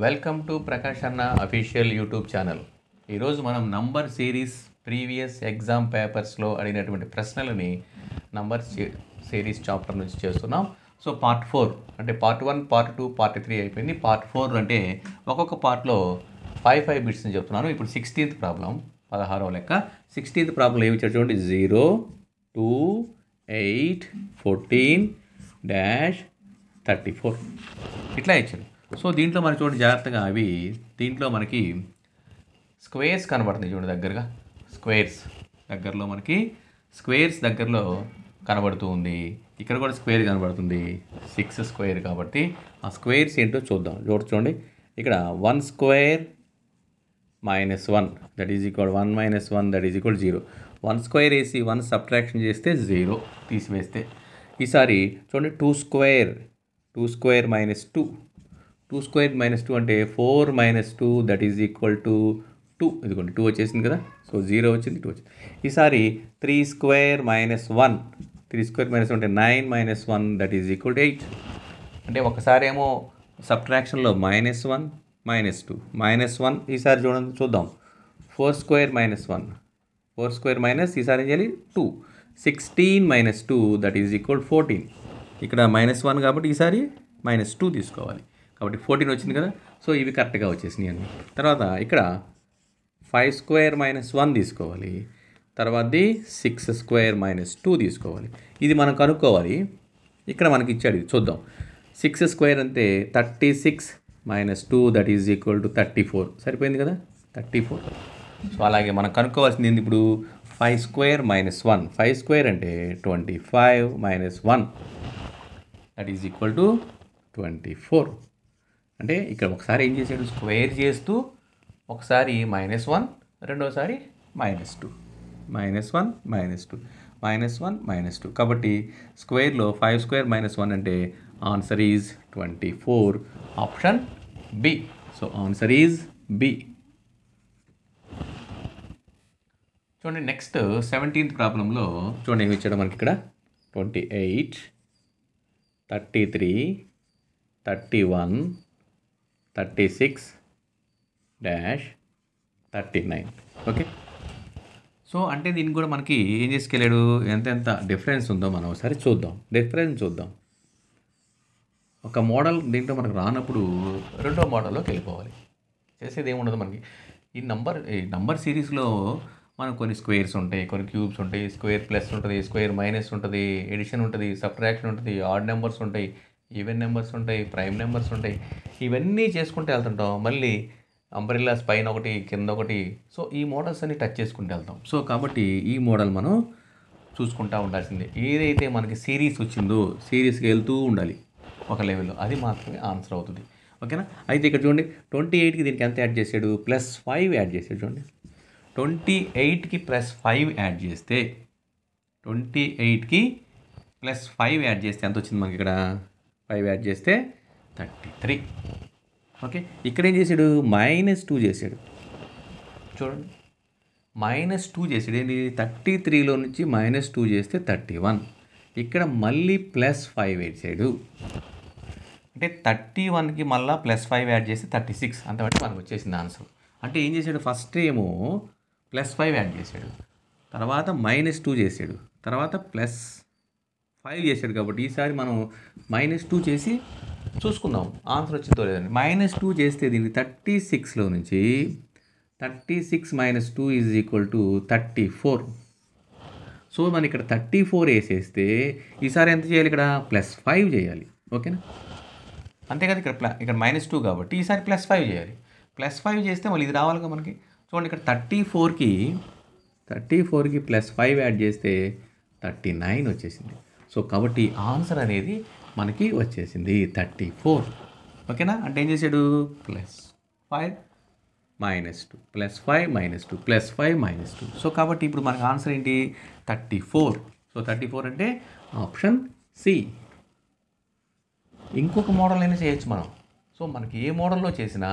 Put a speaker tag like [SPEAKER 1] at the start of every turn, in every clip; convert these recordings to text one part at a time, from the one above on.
[SPEAKER 1] Welcome to Prakash అన్న official YouTube channel. ఈరోజు మనం నంబర్ సిరీస్ ప్రీవియస్ ఎగ్జామ్ పేపర్స్లో అడిగినటువంటి ప్రశ్నలని నంబర్ సిరీస్ చాప్టర్ నుంచి చేస్తున్నాం. సో పార్ట్ 4 అంటే పార్ట్ 1, పార్ట్ 2, పార్ట్ 3 అయిపోయింది. పార్ట్ 4 అంటే ఒక్కొక్క పార్ట్లో 5 బిట్స్ని చెప్తున్నాను. ఇప్పుడు 16th ప్రాబ్లం, 16వ లెక్క. 16th ప్రాబ్లం ఏమి ఇచ్చాడు చూడండి. 0, 2, 8, 14, -34 ఇట్లా ఇచ్చాడు. సో దీంట్లో మనకి చూడండి జాగ్రత్తగా, దీంట్లో మనకి స్క్వేర్స్ కనబడుతుంది చూడండి. దగ్గరగా స్క్వేర్స్ దగ్గరలో మనకి దగ్గరలో కనబడుతూ ఉంది. ఇక్కడ కూడా స్క్వేర్ కనబడుతుంది, 6 స్క్వేర్. కాబట్టి ఆ స్క్వేర్స్ ఏంటో చూద్దాం. చూడండి ఇక్కడ 1 square -1 that is equal 1 - 1 that is equal 0. 1 square వేసి 1 సబ్ట్రాక్షన్ చేస్తే 0 తీసివేస్తే. ఈసారి చూడండి 2 స్క్వేర్ -2. 2 స్క్వేర్ -2 అంటే 4 - 2 దట్ ఈజ్ ఈక్వల్ టు 2. ఇదిగోండి 2 వచ్చేసింది కదా. సో 0 వచ్చింది, 2 వచ్చింది. ఈసారి 3 స్క్వేర్ -1. 3 స్క్వేర్ -1 అంటే 9 - 1 దట్ ఈజ్ ఈక్వల్ టు 8. అంటే ఒకసారి ఏమో సబ్ట్రాక్షన్లో -1 -2 -1. ఈసారి చూద్దాం 4 స్క్వేర్ -1. 4 స్క్వేర్ మైనస్ ఈసారి ఏం చేయాలి 2. 16 - 2 దట్ ఈజ్ ఈక్వల్ 14. ఇక్కడ -1 కాబట్టి ఈసారి -2 తీసుకోవాలి. కాబట్టి 14 వచ్చింది కదా. సో ఇవి కరెక్ట్గా వచ్చేసినాయి అన్ని. తర్వాత ఇక్కడ 5 స్క్వేర్ -1 తీసుకోవాలి. తర్వాతది 6 స్క్వేర్ -2 తీసుకోవాలి. ఇది మనం కనుక్కోవాలి. ఇక్కడ మనకి ఇచ్చాడు, ఇది చూద్దాం. 6 స్క్వేర్ అంటే 36 - 2 దట్ ఈజ్ ఈక్వల్ టు 34. సరిపోయింది కదా, 34. సో అలాగే మనం కనుక్కోవాల్సింది ఏంది ఇప్పుడు 5 స్క్వేర్ -1. 5 స్క్వేర్ అంటే 25 - 1 దట్ ఈజ్ ఈక్వల్ టు 24. అంటే ఇక్కడ ఒకసారి ఏం చేశాడు, స్క్వేర్ చేస్తూ ఒకసారి -1, రెండోసారి -2. -1 -2 -1 -2. కాబట్టి స్క్వేర్లో 5 స్క్వేర్ -1 అంటే answer is 24. Option B. So answer is B. చూడండి నెక్స్ట్ 17th ప్రాబ్లంలో చూడండి ఏమి ఇచ్చాడు మనకి ఇక్కడ. 28, 33, 31, 36, -39. ఓకే. సో అంటే దీనికి కూడా మనకి ఏం చేసుకెళ్ళాడు, ఎంత డిఫరెన్స్ ఉందో మనం ఒకసారి చూద్దాం. ఒక మోడల్ దీంట్లో మనకు రానప్పుడు రెండో మోడల్లోకి వెళ్ళిపోవాలి. చేసేది ఏముండదు మనకి. ఈ నంబర్ సిరీస్లో మనకు కొన్ని స్క్వేర్స్ ఉంటాయి, కొన్ని క్యూబ్స్ ఉంటాయి, స్క్వేర్ ప్లస్ ఉంటుంది, స్క్వేర్ మైనస్ ఉంటుంది, ఎడిషన్ ఉంటుంది, సబ్ట్రాక్షన్ ఉంటుంది, ఆడ్ నెంబర్స్ ఉంటాయి, ఈవెన్ నెంబర్స్ ఉంటాయి, ప్రైమ్ నెంబర్స్ ఉంటాయి. ఇవన్నీ చేసుకుంటూ వెళ్తుంటాం. మళ్ళీ అంబ్రెల్లాస్ పైన ఒకటి, కింద ఒకటి. సో ఈ మోడల్స్ అన్ని టచ్ చేసుకుంటూ వెళ్తాం. సో కాబట్టి ఈ మోడల్ మనం చూసుకుంటూ ఉండాల్సిందే. ఏదైతే మనకి సిరీస్ వచ్చిందో సిరీస్కి వెళ్తూ ఉండాలి ఒక లెవెల్లో, అది మాత్రమే ఆన్సర్ అవుతుంది. ఓకేనా. అయితే ఇక్కడ చూడండి 28కి దీనికి ఎంత యాడ్ చేశాడు, +5 యాడ్ చేశాడు. చూడండి 28కి +5 యాడ్ చేస్తే 28కి +5 యాడ్ చేస్తే ఎంత వచ్చింది మనకి ఇక్కడ. 5 యాడ్ చేస్తే 33. ఓకే. ఇక్కడ ఏం చేశాడు, -2 చేశాడు. చూడండి -2 చేశాడు. ఏంటి, 33లో నుంచి -2 చేస్తే 31. ఇక్కడ మళ్ళీ +5 వేసాడు. అంటే 31కి మళ్ళీ +5 యాడ్ చేస్తే 36. అంతబట్టి మనకు వచ్చేసింది ఆన్సర్. అంటే ఏం చేశాడు, ఫస్ట్ ఏమో +5 యాడ్ చేశాడు, తర్వాత -2 చేశాడు, తర్వాత +5 చేశాడు. కాబట్టి ఈసారి మనం -2 చేసి చూసుకుందాం ఆన్సర్ వచ్చిందో లేదండి. -2 చేస్తే దీనికి 36లో నుంచి 36 - 2 ఈజ్ ఈక్వల్ టు 34. సో మనం ఇక్కడ 34 వేసేస్తే ఈసారి ఎంత చేయాలి, ఇక్కడ +5 చేయాలి. ఓకేనా. అంతే కదా. ఇక్కడ -2 కాబట్టి ఈసారి +5 చేయాలి. +5 చేస్తే మళ్ళీ ఇది రావాలిగా మనకి. చూడండి ఇక్కడ 34కి +5 యాడ్ చేస్తే 39 వచ్చేసింది. సో కాబట్టి ఆన్సర్ అనేది మనకి వచ్చేసింది 34. ఓకేనా. అంటే ఏం చేశాడు, +5 -2 +5 -2 +5 -2. సో కాబట్టి ఇప్పుడు మనకి ఆన్సర్ ఏంటి, 34. సో 34 అంటే ఆప్షన్ సి. ఇంకొక మోడల్ అయినా చేయొచ్చు మనం. సో మనకి ఏ మోడల్లో చేసినా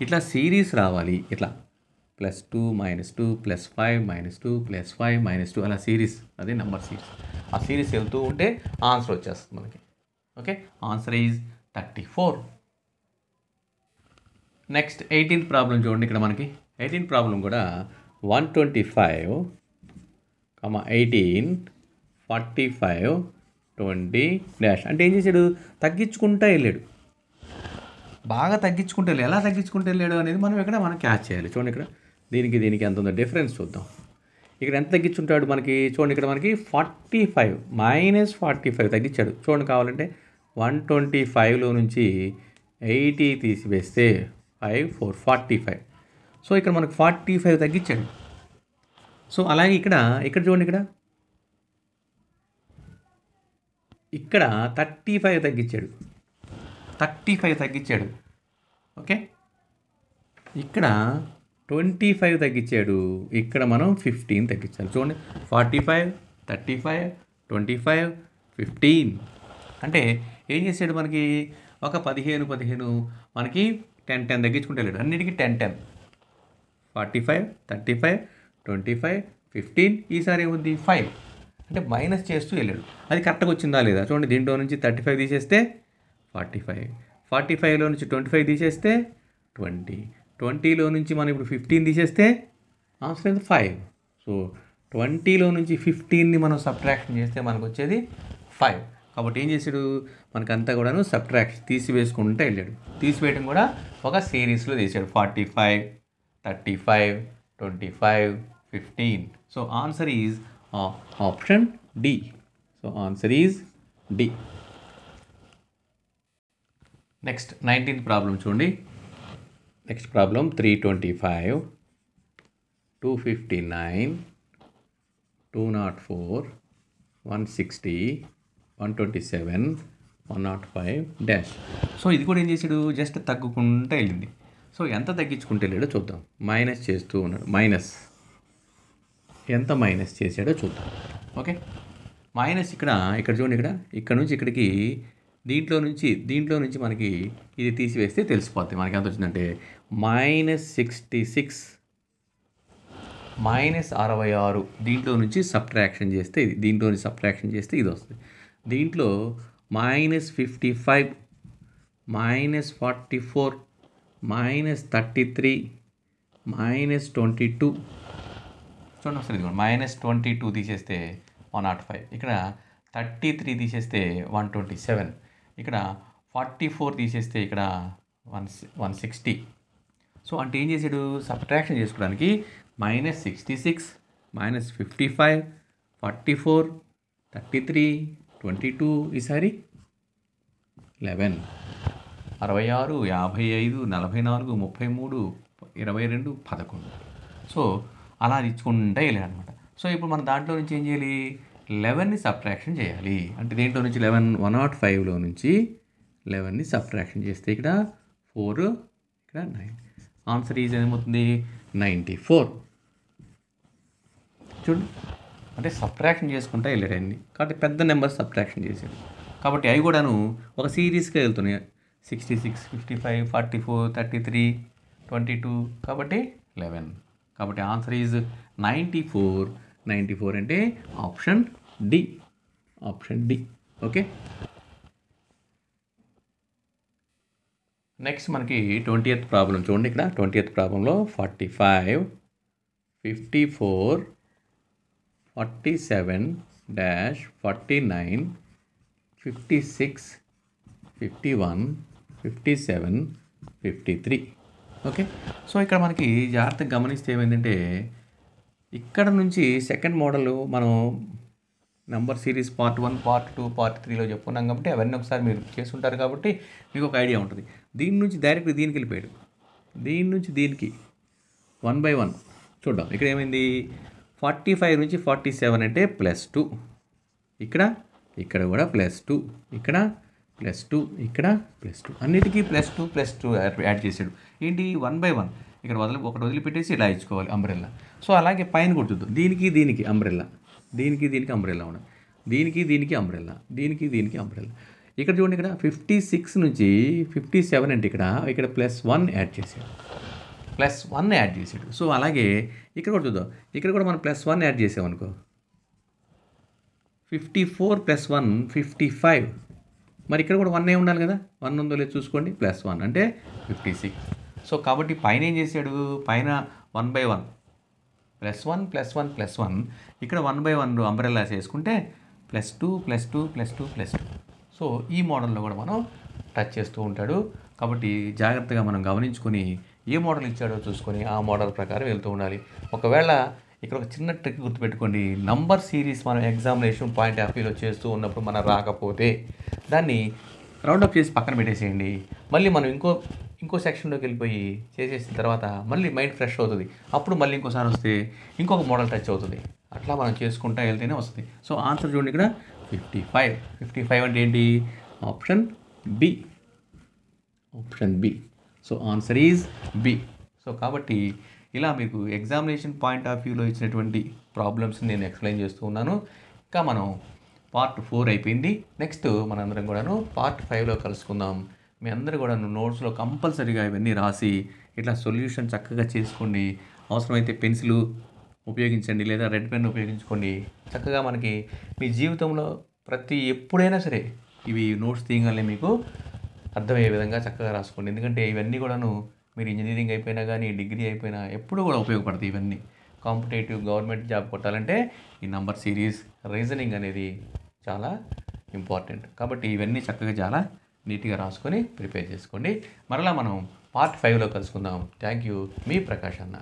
[SPEAKER 1] ఇట్లా సిరీస్ రావాలి. ఇట్లా +2 -2 +5 -2 +5 -2 అలా సిరీస్, అదే నెంబర్ సిరీస్. ఆ సిరీస్ వెళ్తూ ఉంటే ఆన్సర్ వచ్చేస్తుంది మనకి. Okay. Answer is 34. Next 18th problem చూడండి. ఇక్కడ మనకి 18th ప్రాబ్లం కూడా 125, 18, 45, 20 డాష్. అంటే ఏం చేశాడు, తగ్గించుకుంటూ వెళ్ళాడు, బాగా తగ్గించుకుంటూ వెళ్ళాడు. ఎలా తగ్గించుకుంటూ వెళ్ళాడు అనేది మనం క్యాచ్ చేయాలి. చూడండి ఇక్కడ దీనికి ఎంత ఉందో డిఫరెన్స్ చూద్దాం. ఇక్కడ ఎంత తగ్గించుంటాడు మనకి చూడండి. ఇక్కడ మనకి 45 -45 తగ్గించాడు. చూడండి కావాలంటే 125లో నుంచి 80 తీసివేస్తే 5 4 45. సో ఇక్కడ మనకు 45 తగ్గించాడు. సో అలాగే ఇక్కడ చూడండి, ఇక్కడ 35 తగ్గించాడు, 35 తగ్గించాడు. ఓకే, ఇక్కడ 25 తగ్గించాడు, ఇక్కడ మనం 15 తగ్గించాలి. చూడండి 45, 35, 25, 15. అంటే ఏం చేశాడు మనకి ఒక 15 మనకి 10 తగ్గించుకుంటే వెళ్ళాడు. అన్నిటికీ 10 45, 35, 25, 15. ఈసారి ఏముంది 5 అంటే మైనస్ చేస్తూ వెళ్ళాడు. అది కరెక్ట్గా వచ్చిందా లేదా చూడండి. దీంట్లో నుంచి 35 తీసేస్తే 45, 45లో నుంచి 25 తీసేస్తే 20, 20లో నుంచి మనం ఇప్పుడు 15 తీసేస్తే ఆన్సర్ అయితే 5. సో 20లో నుంచి 15ని మనం సబ్ట్రాక్షన్ చేస్తే మనకు వచ్చేది 5. కాబట్టి ఏం చేశాడు, మనకంతా కూడాను సబ్ట్రాక్షన్ తీసివేసుకుంటూ వెళ్ళాడు. తీసివేయడం కూడా ఒక సిరీస్లో తీసాడు. 45, 35, 25, 15. So answer is option D. So answer is D. Next 19th problem చూడండి. Next problem 325, 259, 204, 160, 127, 105 dash. సో ఇది కూడా ఏం చేశాడు, జస్ట్ తగ్గుకుంటూ వెళ్ళింది. సో ఎంత తగ్గించుకుంటూ వెళ్ళాడో చూద్దాం. మైనస్ చేస్తూ ఉన్నాడు. ఎంత మైనస్ చేశాడో చూద్దాం. ఓకే, మైనస్ ఇక్కడ చూడండి, ఇక్కడ నుంచి ఇక్కడికి దీంట్లో నుంచి మనకి ఇది తీసివేస్తే తెలిసిపోతుంది మనకి ఎంత వచ్చిందంటే -66, -66. దీంట్లో నుంచి సబ్ట్రాక్షన్ చేస్తే ఇది, దీంట్లో నుంచి సబ్ట్రాక్షన్ చేస్తే ఇది వస్తుంది. దీంట్లో -55, -44, -33, -22. చూడండి ఒకసారి ఇది -22 తీసేస్తే 105. ఇక్కడ 33 తీసేస్తే 127. ఇక్కడ 44 తీసేస్తే ఇక్కడ 160. సో అంటే ఏం చేశాడు, సబ్ట్రాక్షన్ చేసుకోవడానికి -66, -55, 44, 33, 22. ఈసారి 11, 66, 55, 44, 33, 22, 11. సో అలా ఇచ్చుకుంటే వెళ్ళాడు అనమాట. సో ఇప్పుడు మన దాంట్లో నుంచి ఏం చేయాలి, 11ని సబ్ట్రాక్షన్ చేయాలి. అంటే దేంట్లో నుంచి 105లో నుంచి 11ని సబ్ట్రాక్షన్ చేస్తే ఇక్కడ 4, ఇక్కడ 9. ఆన్సర్ ఈజ్ ఏమవుతుంది 94. చూడండి, అంటే సబ్ట్రాక్షన్ చేసుకుంటా వెళ్ళాడు అన్ని. కాబట్టి పెద్ద నెంబర్ సబ్ట్రాక్షన్ చేశాడు. కాబట్టి అవి కూడాను ఒక సిరీస్గా వెళ్తున్నాయి. 66, 55, 44, 33, 22. కాబట్టి 11. కాబట్టి ఆన్సర్ ఈజ్ 94. 94 అంటే ఆప్షన్ డి. ఓకే, నెక్స్ట్ మనకి 20th ప్రాబ్లం చూడండి. ఇక్కడ 20th ప్రాబ్లంలో 45, 54, 47, 49, 56, 51, 57, 53. ఓకే, సో ఇక్కడ మనకి జాగ్రత్తగా గమనిస్తే ఏమైందంటే, ఇక్కడ నుంచి సెకండ్ మోడల్ మనం number series part 1, part 2, part 3లో చెప్పుకున్నాం కాబట్టి అవన్నీ ఒకసారి మీరు చేస్తుంటారు కాబట్టి మీకు ఒక ఐడియా ఉంటుంది. దీని నుంచి డైరెక్ట్ దీనికి వెళ్ళిపోయాడు. దీని నుంచి దీనికి 1 by 1 చూద్దాం. ఇక్కడ ఏమైంది, 45 నుంచి 47 అంటే +2. ఇక్కడ కూడా +2, ఇక్కడ +2, ఇక్కడ +2. అన్నిటికీ +2 యాడ్ చేశాడు. ఏంటి 1 by 1 ఇక్కడ ఒకటి వదిలిపెట్టేసి ఇలా ఇచ్చుకోవాలి అంబ్రెల్లా. సో అలాగే పైన కూడా చూద్దాం. దీనికి అంబ్రెల్లా, దీనికి అంబ్రెల్లా ఉండదు, దీనికి అంబ్రెల్లా, దీనికి అంబ్రెల్లా. ఇక్కడ చూడండి, ఇక్కడ 56 నుంచి 57 అంటే ఇక్కడ +1 యాడ్ చేశాడు, సో అలాగే ఇక్కడ కూడా చూద్దాం. ఇక్కడ కూడా మనం +1 యాడ్ చేసామనుకో, 54 + 1 55. మరి ఇక్కడ కూడా 1 ఉండాలి కదా, 1 ఉందో లేదో చూసుకోండి. +1 అంటే 56. సో కాబట్టి పైన ఏం చేశాడు, పైన 1/1 +1 +1 +1, ఇక్కడ 1/1 అంబ్రెల్లాస్ వేసుకుంటే +2 +2 +2 +2. సో ఈ మోడల్లో కూడా మనం టచ్ చేస్తూ ఉంటాడు. కాబట్టి జాగ్రత్తగా మనం గమనించుకొని ఏ మోడల్ ఇచ్చాడో చూసుకొని ఆ మోడల్ ప్రకారం వెళ్తూ ఉండాలి. ఒకవేళ ఇక్కడ ఒక చిన్న ట్రిక్ గుర్తుపెట్టుకోండి, నంబర్ సిరీస్ మనం ఎగ్జామినేషన్ పాయింట్ ఆఫ్ వ్యూలో చేస్తూ ఉన్నప్పుడు మనం రాకపోతే దాన్ని రౌండప్ చేసి పక్కన పెట్టేసేయండి. మళ్ళీ మనం ఇంకో సెక్షన్లోకి వెళ్ళిపోయి చేసేసిన తర్వాత మళ్ళీ మైండ్ ఫ్రెష్ అవుతుంది. అప్పుడు మళ్ళీ ఇంకోసారి వస్తే ఇంకొక మోడల్ టచ్ అవుతుంది. అట్లా మనం చేసుకుంటా వెళ్తేనే వస్తుంది. సో ఆన్సర్ చూడండి ఇక్కడ 55 అంటే ఏంటి, option B. So answer is B. So కాబట్టి ఇలా మీకు ఎగ్జామినేషన్ పాయింట్ ఆఫ్ వ్యూలో ఇచ్చినటువంటి ప్రాబ్లమ్స్ని నేను ఎక్స్ప్లెయిన్ చేస్తూ ఉన్నాను. ఇంకా మనం పార్ట్ 4 అయిపోయింది. నెక్స్ట్ మనందరం కూడాను పార్ట్ 5లో కలుసుకుందాం. మీ అందరూ కూడా నోట్స్లో కంపల్సరీగా ఇవన్నీ రాసి ఇట్లా సొల్యూషన్ చక్కగా చేసుకోండి. అవసరమైతే పెన్సిల్ ఉపయోగించండి లేదా రెడ్ పెన్ ఉపయోగించుకోండి. చక్కగా మనకి మీ జీవితంలో ఎప్పుడైనా సరే ఇవి నోట్స్ తీయగానే మీకు అర్థమయ్యే విధంగా చక్కగా రాసుకోండి. ఎందుకంటే ఇవన్నీ కూడాను మీరు ఇంజనీరింగ్ అయిపోయినా కానీ డిగ్రీ అయిపోయినా ఎప్పుడూ కూడా ఉపయోగపడతాయి. ఇవన్నీ కాంపిటేటివ్ గవర్నమెంట్ జాబ్ కొట్టాలంటే ఈ నంబర్ సిరీస్, రీజనింగ్ అనేది చాలా ఇంపార్టెంట్. కాబట్టి ఇవన్నీ చక్కగా చాలా నీట్గా రాసుకొని ప్రిపేర్ చేసుకోండి. మరలా మనం పార్ట్ 5లో కలుసుకుందాం. Thank you. మీ ప్రకాష్ అన్న.